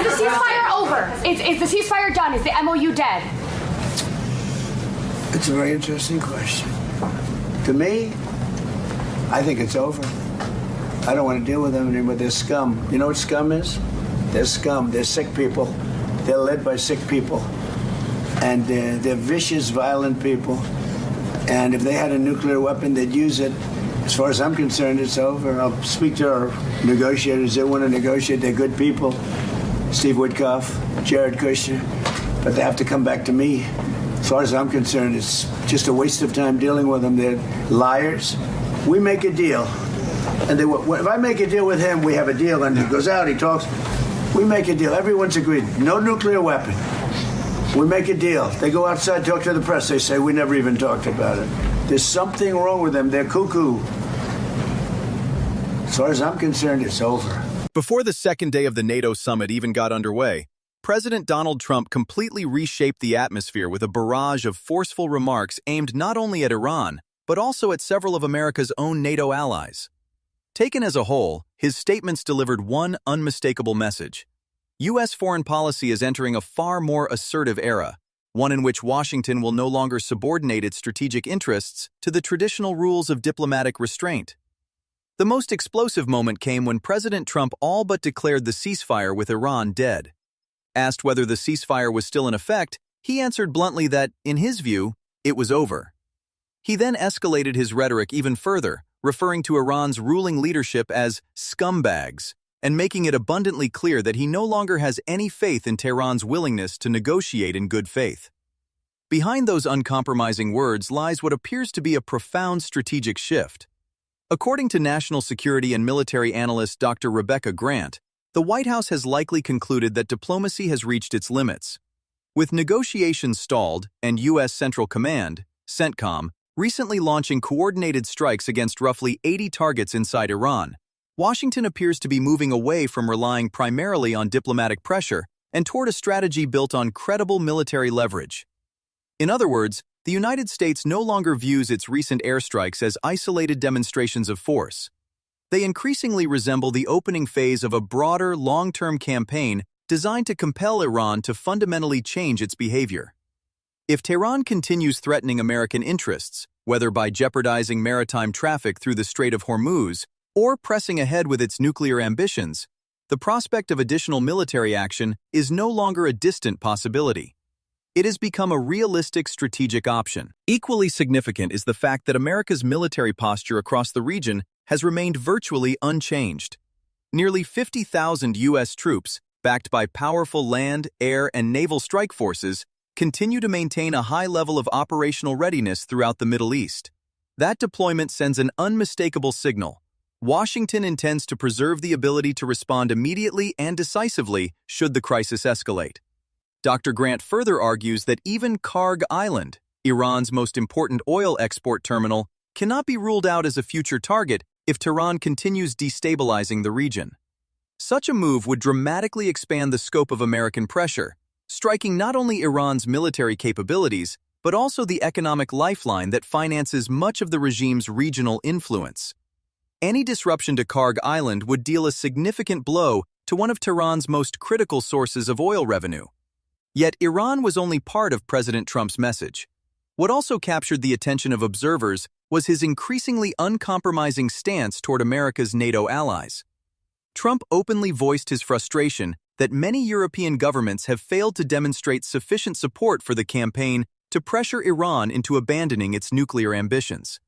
the ceasefire over? Is the ceasefire done? Is the MOU dead? It's a very interesting question. To me, I think it's over. I don't want to deal with them anymore. They're scum. You know what scum is? They're scum. They're sick people. They're led by sick people. And they're vicious, violent people. And if they had a nuclear weapon, they'd use it. As far as I'm concerned, it's over. I'll speak to our negotiators. They want to negotiate. They're good people. Steve Witkoff, Jared Kushner. But they have to come back to me. As far as I'm concerned, it's just a waste of time dealing with them. They're liars. We make a deal. And if I make a deal with him, we have a deal. And he goes out, he talks. We make a deal. Everyone's agreed. No nuclear weapon. We make a deal. They go outside, talk to the press. They say, we never even talked about it. There's something wrong with them. They're cuckoo. As far as I'm concerned, it's over. Before the second day of the NATO summit even got underway, President Donald Trump completely reshaped the atmosphere with a barrage of forceful remarks aimed not only at Iran, but also at several of America's own NATO allies. Taken as a whole, his statements delivered one unmistakable message. U.S. foreign policy is entering a far more assertive era, one in which Washington will no longer subordinate its strategic interests to the traditional rules of diplomatic restraint. The most explosive moment came when President Trump all but declared the ceasefire with Iran dead. Asked whether the ceasefire was still in effect, he answered bluntly that, in his view, it was over. He then escalated his rhetoric even further, referring to Iran's ruling leadership as scumbags, and making it abundantly clear that he no longer has any faith in Tehran's willingness to negotiate in good faith. Behind those uncompromising words lies what appears to be a profound strategic shift. According to national security and military analyst Dr. Rebecca Grant, the White House has likely concluded that diplomacy has reached its limits. With negotiations stalled and U.S. Central Command, CENTCOM, recently launching coordinated strikes against roughly 80 targets inside Iran, Washington appears to be moving away from relying primarily on diplomatic pressure and toward a strategy built on credible military leverage. In other words, the United States no longer views its recent airstrikes as isolated demonstrations of force. They increasingly resemble the opening phase of a broader, long-term campaign designed to compel Iran to fundamentally change its behavior. If Tehran continues threatening American interests, whether by jeopardizing maritime traffic through the Strait of Hormuz or pressing ahead with its nuclear ambitions, the prospect of additional military action is no longer a distant possibility. It has become a realistic strategic option. Equally significant is the fact that America's military posture across the region has remained virtually unchanged. Nearly 50,000 U.S. troops, backed by powerful land, air, and naval strike forces, continue to maintain a high level of operational readiness throughout the Middle East. That deployment sends an unmistakable signal. Washington intends to preserve the ability to respond immediately and decisively should the crisis escalate. Dr. Grant further argues that even Karg Island, Iran's most important oil export terminal, cannot be ruled out as a future target if Tehran continues destabilizing the region. Such a move would dramatically expand the scope of American pressure, striking not only Iran's military capabilities, but also the economic lifeline that finances much of the regime's regional influence. Any disruption to Karg Island would deal a significant blow to one of Tehran's most critical sources of oil revenue. Yet Iran was only part of President Trump's message. What also captured the attention of observers was his increasingly uncompromising stance toward America's NATO allies. Trump openly voiced his frustration that many European governments have failed to demonstrate sufficient support for the campaign to pressure Iran into abandoning its nuclear ambitions.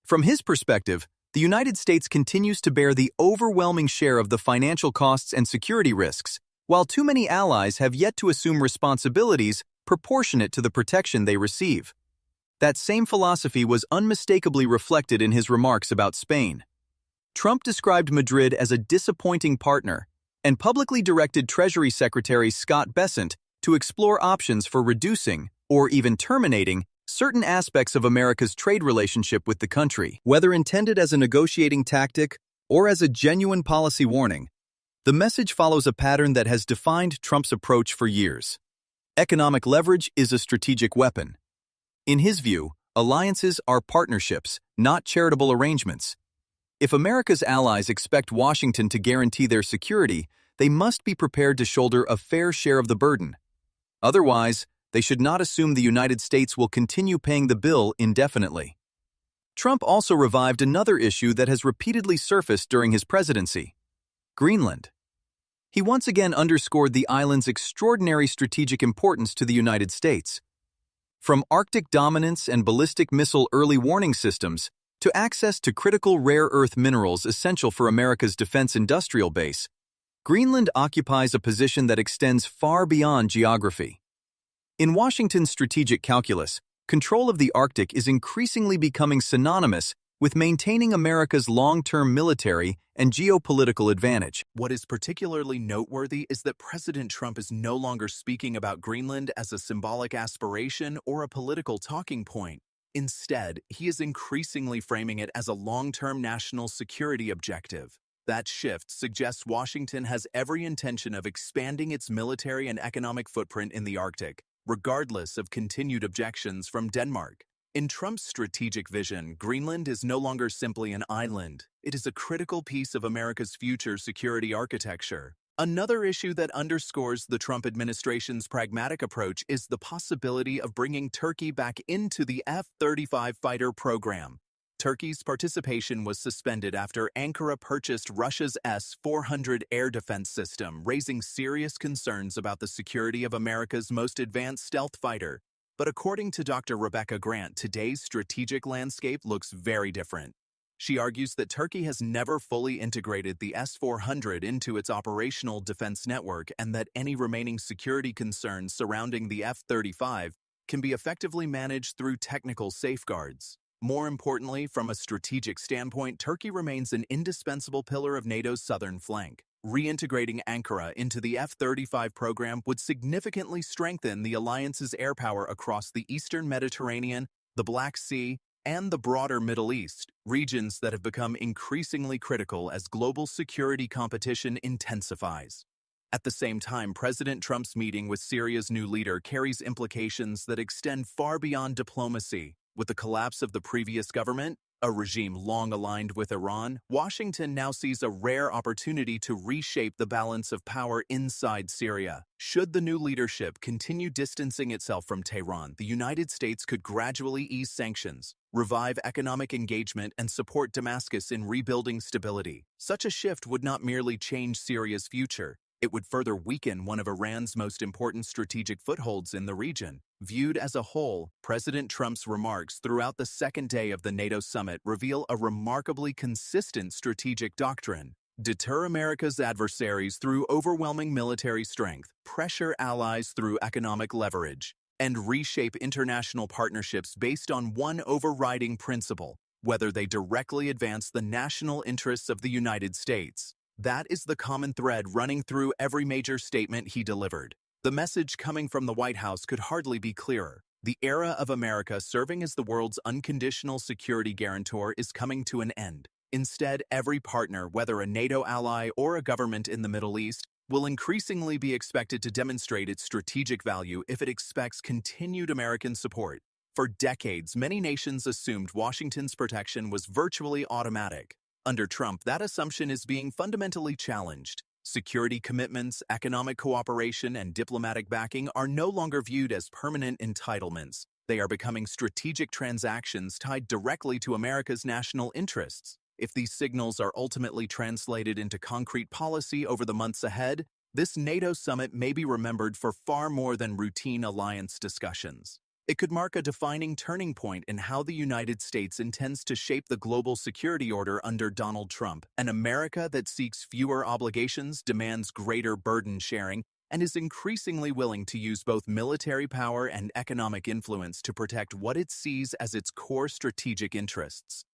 From his perspective, the United States continues to bear the overwhelming share of the financial costs and security risks, while too many allies have yet to assume responsibilities proportionate to the protection they receive. That same philosophy was unmistakably reflected in his remarks about Spain. Trump described Madrid as a disappointing partner and publicly directed Treasury Secretary Scott Bessent to explore options for reducing, or even terminating, certain aspects of America's trade relationship with the country. Whether intended as a negotiating tactic or as a genuine policy warning, the message follows a pattern that has defined Trump's approach for years. Economic leverage is a strategic weapon. In his view, alliances are partnerships, not charitable arrangements. If America's allies expect Washington to guarantee their security, they must be prepared to shoulder a fair share of the burden. Otherwise, they should not assume the United States will continue paying the bill indefinitely. Trump also revived another issue that has repeatedly surfaced during his presidency: Greenland. He once again underscored the island's extraordinary strategic importance to the United States. From Arctic dominance and ballistic missile early warning systems to access to critical rare earth minerals essential for America's defense industrial base, Greenland occupies a position that extends far beyond geography. In Washington's strategic calculus, control of the Arctic is increasingly becoming synonymous with maintaining America's long-term military and geopolitical advantage. What is particularly noteworthy is that President Trump is no longer speaking about Greenland as a symbolic aspiration or a political talking point. Instead, he is increasingly framing it as a long-term national security objective. That shift suggests Washington has every intention of expanding its military and economic footprint in the Arctic, regardless of continued objections from Denmark. In Trump's strategic vision, Greenland is no longer simply an island. It is a critical piece of America's future security architecture. Another issue that underscores the Trump administration's pragmatic approach is the possibility of bringing Turkey back into the F-35 fighter program. Turkey's participation was suspended after Ankara purchased Russia's S-400 air defense system, raising serious concerns about the security of America's most advanced stealth fighter. But according to Dr. Rebecca Grant, today's strategic landscape looks very different. She argues that Turkey has never fully integrated the S-400 into its operational defense network and that any remaining security concerns surrounding the F-35 can be effectively managed through technical safeguards. More importantly, from a strategic standpoint, Turkey remains an indispensable pillar of NATO's southern flank. Reintegrating Ankara into the F-35 program would significantly strengthen the alliance's air power across the eastern Mediterranean, the Black Sea, and the broader Middle East, regions that have become increasingly critical as global security competition intensifies. At the same time, President Trump's meeting with Syria's new leader carries implications that extend far beyond diplomacy. With the collapse of the previous government, a regime long aligned with Iran, Washington now sees a rare opportunity to reshape the balance of power inside Syria. Should the new leadership continue distancing itself from Tehran, the United States could gradually ease sanctions, revive economic engagement, and support Damascus in rebuilding stability. Such a shift would not merely change Syria's future, it would further weaken one of Iran's most important strategic footholds in the region. Viewed as a whole, President Trump's remarks throughout the second day of the NATO summit reveal a remarkably consistent strategic doctrine: deter America's adversaries through overwhelming military strength, pressure allies through economic leverage, and reshape international partnerships based on one overriding principle: whether they directly advance the national interests of the United States. That is the common thread running through every major statement he delivered. The message coming from the White House could hardly be clearer. The era of America serving as the world's unconditional security guarantor is coming to an end. Instead, every partner, whether a NATO ally or a government in the Middle East, will increasingly be expected to demonstrate its strategic value if it expects continued American support. For decades, many nations assumed Washington's protection was virtually automatic. Under Trump, that assumption is being fundamentally challenged. Security commitments, economic cooperation, and diplomatic backing are no longer viewed as permanent entitlements. They are becoming strategic transactions tied directly to America's national interests. If these signals are ultimately translated into concrete policy over the months ahead, this NATO summit may be remembered for far more than routine alliance discussions. It could mark a defining turning point in how the United States intends to shape the global security order under Donald Trump, an America that seeks fewer obligations, demands greater burden sharing, and is increasingly willing to use both military power and economic influence to protect what it sees as its core strategic interests.